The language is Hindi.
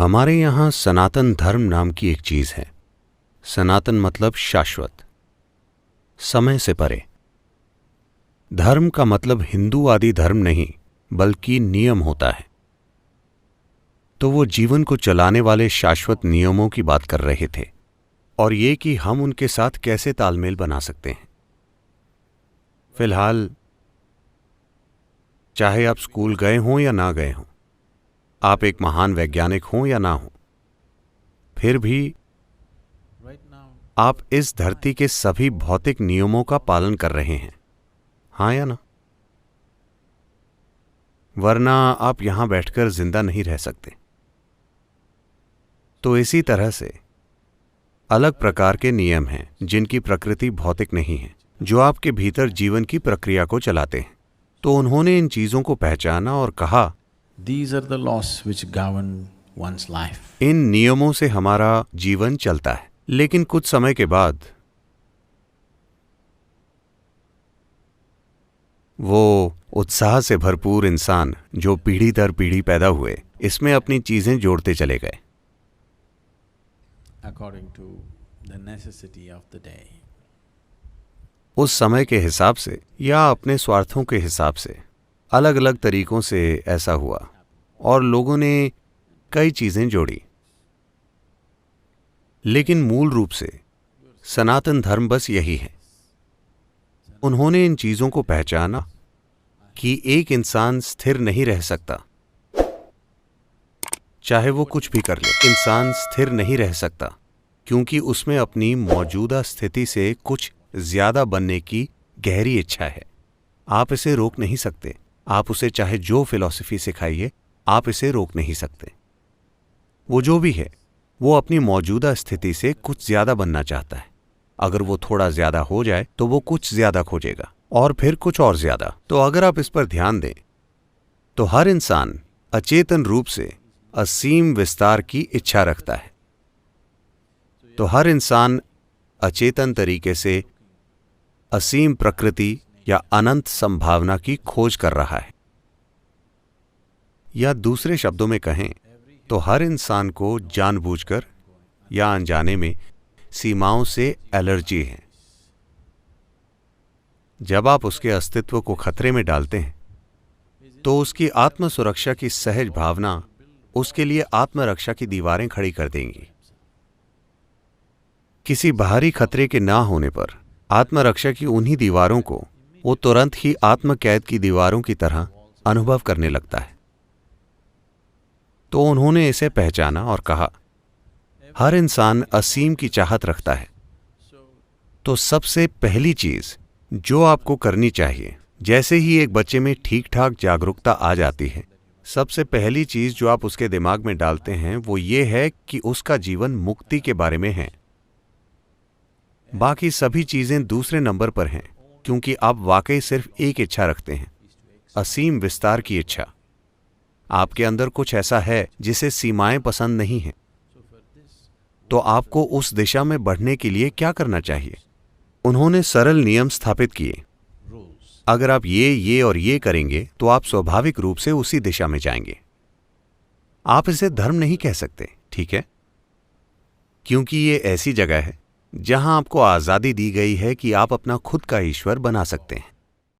हमारे यहाँ सनातन धर्म नाम की एक चीज है। सनातन मतलब शाश्वत, समय से परे। धर्म का मतलब हिंदू आदि धर्म नहीं, बल्कि नियम होता है। तो वो जीवन को चलाने वाले शाश्वत नियमों की बात कर रहे थे, और ये कि हम उनके साथ कैसे तालमेल बना सकते हैं। फिलहाल चाहे आप स्कूल गए हों या ना गए हों, आप एक महान वैज्ञानिक हों या ना हों, फिर भी आप इस धरती के सभी भौतिक नियमों का पालन कर रहे हैं, हाँ या ना? वरना आप यहां बैठकर जिंदा नहीं रह सकते। तो इसी तरह से अलग प्रकार के नियम हैं जिनकी प्रकृति भौतिक नहीं है, जो आपके भीतर जीवन की प्रक्रिया को चलाते हैं। तो उन्होंने इन चीजों को पहचाना और कहा, These are the laws which govern one's life. इन नियमों से हमारा जीवन चलता है। लेकिन कुछ समय के बाद वो उत्साह से भरपूर इंसान जो पीढ़ी दर पीढ़ी पैदा हुए, इसमें अपनी चीजें जोड़ते चले गए According to the necessity of the day. उस समय के हिसाब से या अपने स्वार्थों के हिसाब से। अलग अलग तरीकों से ऐसा हुआ और लोगों ने कई चीजें जोड़ी। लेकिन मूल रूप से सनातन धर्म बस यही है। उन्होंने इन चीजों को पहचाना कि एक इंसान स्थिर नहीं रह सकता, चाहे वो कुछ भी कर ले। इंसान स्थिर नहीं रह सकता क्योंकि उसमें अपनी मौजूदा स्थिति से कुछ ज्यादा बनने की गहरी इच्छा है। आप इसे रोक नहीं सकते। आप उसे चाहे जो फिलॉसफी सिखाइए, आप इसे रोक नहीं सकते। वो जो भी है, वो अपनी मौजूदा स्थिति से कुछ ज्यादा बनना चाहता है। अगर वो थोड़ा ज्यादा हो जाए तो वो कुछ ज्यादा खोजेगा और फिर कुछ और ज्यादा। तो अगर आप इस पर ध्यान दें तो हर इंसान अचेतन रूप से असीम विस्तार की इच्छा रखता है। तो हर इंसान अचेतन तरीके से असीम प्रकृति या अनंत संभावना की खोज कर रहा है। या दूसरे शब्दों में कहें तो हर इंसान को जानबूझकर या अनजाने में सीमाओं से एलर्जी है। जब आप उसके अस्तित्व को खतरे में डालते हैं तो उसकी आत्म सुरक्षा की सहज भावना उसके लिए आत्मरक्षा की दीवारें खड़ी कर देंगी। किसी बाहरी खतरे के ना होने पर आत्मरक्षा की उन्हीं दीवारों को वो तुरंत ही आत्मकैद की दीवारों की तरह अनुभव करने लगता है। तो उन्होंने इसे पहचाना और कहा, हर इंसान असीम की चाहत रखता है। तो सबसे पहली चीज जो आपको करनी चाहिए, जैसे ही एक बच्चे में ठीक ठाक जागरूकता आ जाती है, सबसे पहली चीज जो आप उसके दिमाग में डालते हैं वो ये है कि उसका जीवन मुक्ति के बारे में है। बाकी सभी चीजें दूसरे नंबर पर हैं, क्योंकि आप वाकई सिर्फ एक इच्छा रखते हैं, असीम विस्तार की इच्छा। आपके अंदर कुछ ऐसा है जिसे सीमाएं पसंद नहीं हैं। तो आपको उस दिशा में बढ़ने के लिए क्या करना चाहिए? उन्होंने सरल नियम स्थापित किए। अगर आप ये और ये करेंगे तो आप स्वाभाविक रूप से उसी दिशा में जाएंगे। आप इसे धर्म नहीं कह सकते, ठीक है? क्योंकि ये ऐसी जगह है जहां आपको आजादी दी गई है कि आप अपना खुद का ईश्वर बना सकते हैं।